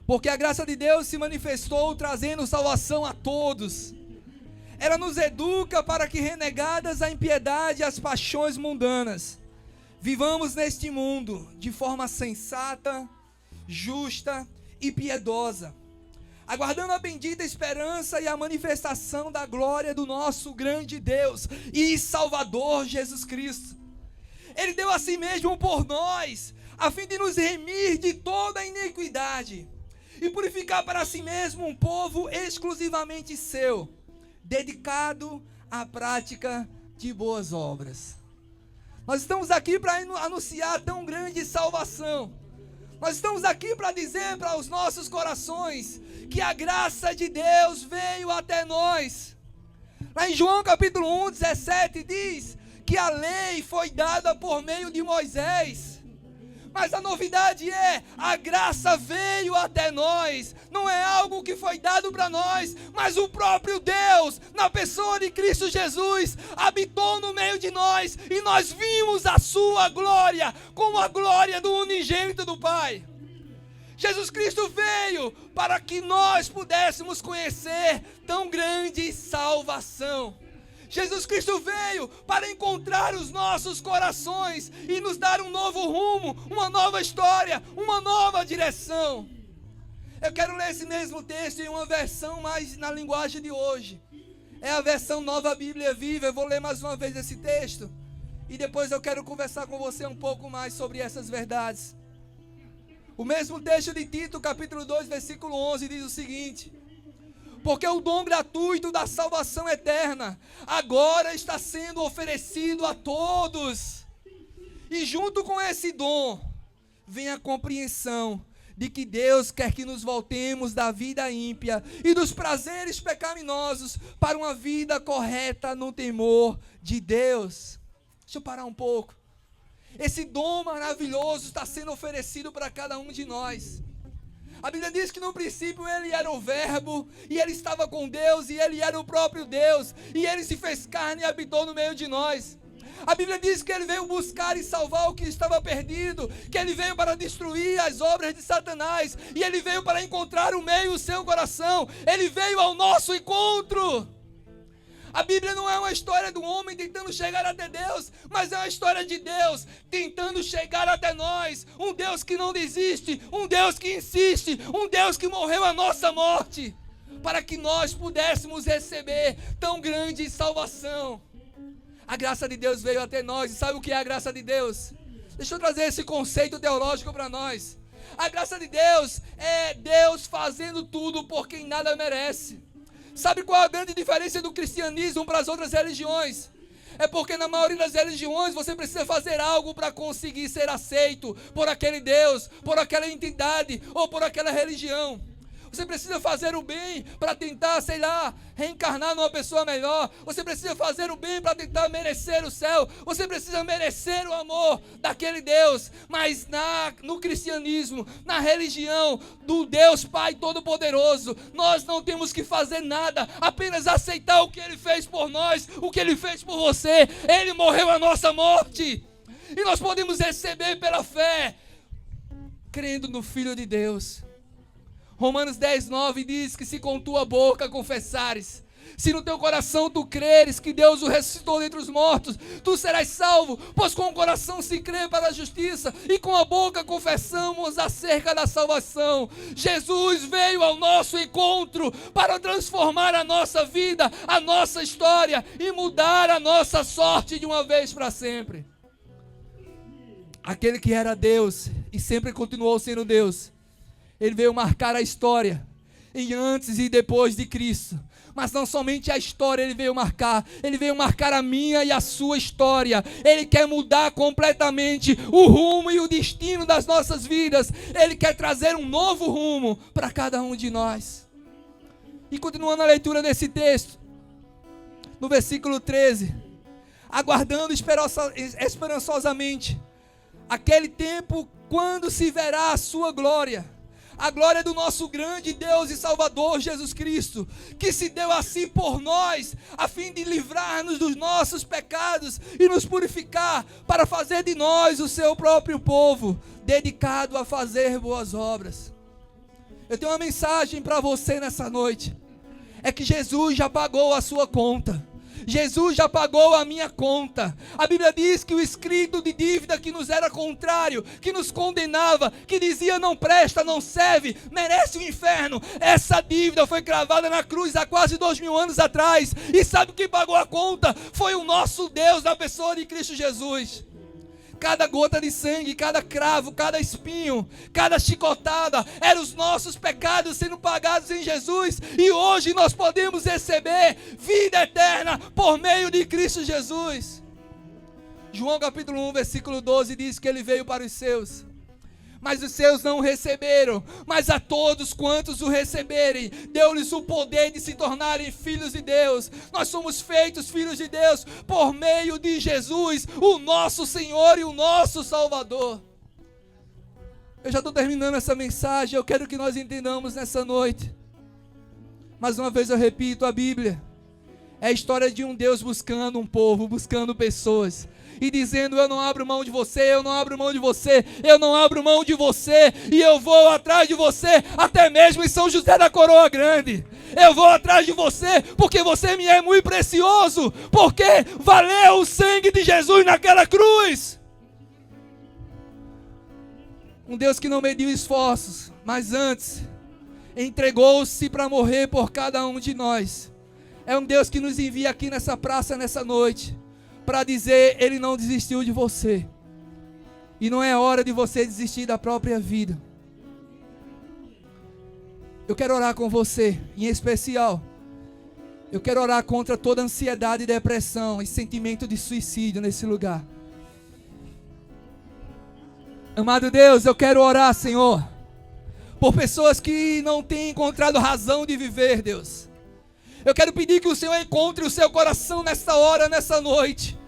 Porque a graça de Deus se manifestou trazendo salvação a todos. Ela nos educa para que, renegadas a impiedade e as paixões mundanas, vivamos neste mundo de forma sensata, justa e piedosa, aguardando a bendita esperança e a manifestação da glória do nosso grande Deus e Salvador Jesus Cristo. Ele deu a si mesmo por nós, a fim de nos remir de toda a iniquidade e purificar para si mesmo um povo exclusivamente seu, dedicado à prática de boas obras. Nós estamos aqui para anunciar tão grande salvação. Nós estamos aqui para dizer para os nossos corações que a graça de Deus veio até nós. Lá em João capítulo 1, 17 diz que a lei foi dada por meio de Moisés. Mas a novidade é, a graça veio até nós. Não é algo que foi dado para nós, mas o próprio Deus, na pessoa de Cristo Jesus, habitou no meio de nós. E nós vimos a sua glória, como a glória do unigênito do Pai. Jesus Cristo veio para que nós pudéssemos conhecer tão grande salvação. Jesus Cristo veio para encontrar os nossos corações e nos dar um novo rumo, uma nova história, uma nova direção. Eu quero ler esse mesmo texto em uma versão mais na linguagem de hoje. É a versão Nova Bíblia Viva. Eu vou ler mais uma vez esse texto e depois eu quero conversar com você um pouco mais sobre essas verdades. O mesmo texto de Tito, capítulo 2, versículo 11, diz o seguinte: porque o dom gratuito da salvação eterna agora está sendo oferecido a todos. E junto com esse dom, vem a compreensão de que Deus quer que nos voltemos da vida ímpia e dos prazeres pecaminosos para uma vida correta no temor de Deus. Deixa eu parar um pouco. Esse dom maravilhoso está sendo oferecido para cada um de nós. A Bíblia diz que no princípio ele era o verbo, e ele estava com Deus, e ele era o próprio Deus, e ele se fez carne e habitou no meio de nós. A Bíblia diz que ele veio buscar e salvar o que estava perdido, que ele veio para destruir as obras de Satanás, e ele veio para encontrar o meio do seu coração, ele veio ao nosso encontro. A Bíblia não é uma história do homem tentando chegar até Deus, mas é uma história de Deus tentando chegar até nós. Um Deus que não desiste, um Deus que insiste, um Deus que morreu a nossa morte, para que nós pudéssemos receber tão grande salvação. A graça de Deus veio até nós, e sabe o que é a graça de Deus? Deixa eu trazer esse conceito teológico para nós. A graça de Deus é Deus fazendo tudo por quem nada merece. Sabe qual é a grande diferença do cristianismo para as outras religiões? É porque na maioria das religiões você precisa fazer algo para conseguir ser aceito por aquele Deus, por aquela entidade ou por aquela religião. Você precisa fazer o bem para tentar, reencarnar numa pessoa melhor. Você precisa fazer o bem para tentar merecer o céu. Você precisa merecer o amor daquele Deus. Mas no cristianismo, na religião do Deus Pai Todo-Poderoso, nós não temos que fazer nada, apenas aceitar o que Ele fez por nós, o que Ele fez por você. Ele morreu a nossa morte. E nós podemos receber pela fé, crendo no Filho de Deus. Romanos 10, 9 diz que se com tua boca confessares, se no teu coração tu creres que Deus o ressuscitou dentre os mortos, tu serás salvo, pois com o coração se crê para a justiça e com a boca confessamos acerca da salvação. Jesus veio ao nosso encontro para transformar a nossa vida, a nossa história e mudar a nossa sorte de uma vez para sempre. Aquele que era Deus e sempre continuou sendo Deus, Ele veio marcar a história em antes e depois de Cristo. Mas não somente a história Ele veio marcar a minha e a sua história. Ele quer mudar completamente o rumo e o destino das nossas vidas. Ele quer trazer um novo rumo para cada um de nós. E continuando a leitura desse texto, no versículo 13, aguardando esperançosamente aquele tempo quando se verá a sua glória, a glória do nosso grande Deus e Salvador Jesus Cristo, que se deu a si por nós, a fim de livrar-nos dos nossos pecados e nos purificar, para fazer de nós o seu próprio povo, dedicado a fazer boas obras. Eu tenho uma mensagem para você nessa noite. É que Jesus já pagou a sua conta. Jesus já pagou a minha conta. A Bíblia diz que o escrito de dívida que nos era contrário, que nos condenava, que dizia não presta, não serve, merece o inferno, essa dívida foi cravada na cruz há quase 2000 anos atrás. E sabe o que pagou a conta? Foi o nosso Deus na pessoa de Cristo Jesus. Cada gota de sangue, cada cravo, cada espinho, cada chicotada, eram os nossos pecados sendo pagados em Jesus. E hoje nós podemos receber vida eterna por meio de Cristo Jesus. João capítulo 1, versículo 12 diz que ele veio para os seus, mas os seus não o receberam. Mas a todos quantos o receberem, deu-lhes o poder de se tornarem filhos de Deus. Nós somos feitos filhos de Deus por meio de Jesus, o nosso Senhor e o nosso Salvador. Eu já estou terminando essa mensagem. Eu quero que nós entendamos nessa noite. Mais uma vez eu repito, a Bíblia é a história de um Deus buscando um povo, buscando pessoas, e dizendo: eu não abro mão de você, eu não abro mão de você, eu não abro mão de você, e eu vou atrás de você, até mesmo em São José da Coroa Grande. Eu vou atrás de você, porque você me é muito precioso, porque valeu o sangue de Jesus naquela cruz. Um Deus que não mediu esforços, mas antes entregou-se para morrer por cada um de nós. É um Deus que nos envia aqui nessa praça, nessa noite, para dizer: Ele não desistiu de você. E não é hora de você desistir da própria vida. Eu quero orar com você, em especial. Eu quero orar contra toda ansiedade, depressão e sentimento de suicídio nesse lugar. Amado Deus, eu quero orar, Senhor, por pessoas que não têm encontrado razão de viver, Deus. Eu quero pedir que o Senhor encontre o seu coração nessa hora, nessa noite.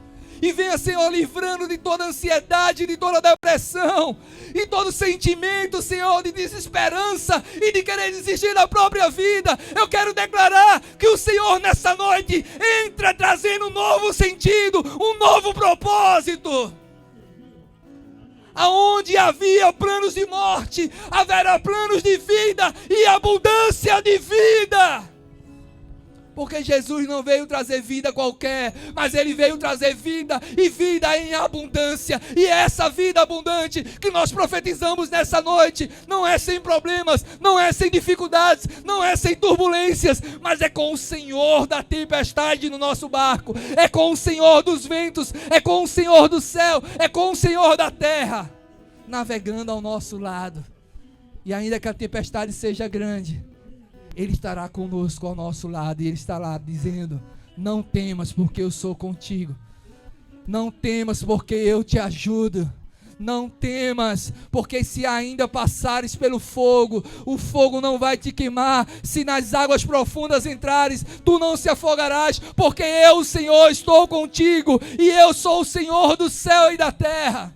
E venha, Senhor, livrando de toda ansiedade, de toda depressão, e todo sentimento, Senhor, de desesperança e de querer desistir da própria vida. Eu quero declarar que o Senhor nessa noite entra trazendo um novo sentido, um novo propósito. Aonde havia planos de morte, haverá planos de vida e abundância de vida. Porque Jesus não veio trazer vida qualquer, mas Ele veio trazer vida e vida em abundância. E essa vida abundante que nós profetizamos nessa noite não é sem problemas, não é sem dificuldades, não é sem turbulências, mas é com o Senhor da tempestade no nosso barco, é com o Senhor dos ventos, é com o Senhor do céu, é com o Senhor da terra, navegando ao nosso lado. E ainda que a tempestade seja grande, Ele estará conosco ao nosso lado, e Ele estará dizendo: não temas, porque eu sou contigo. Não temas, porque eu te ajudo. Não temas, porque se ainda passares pelo fogo, o fogo não vai te queimar. Se nas águas profundas entrares, tu não se afogarás, porque eu, o Senhor, estou contigo, e eu sou o Senhor do céu e da terra.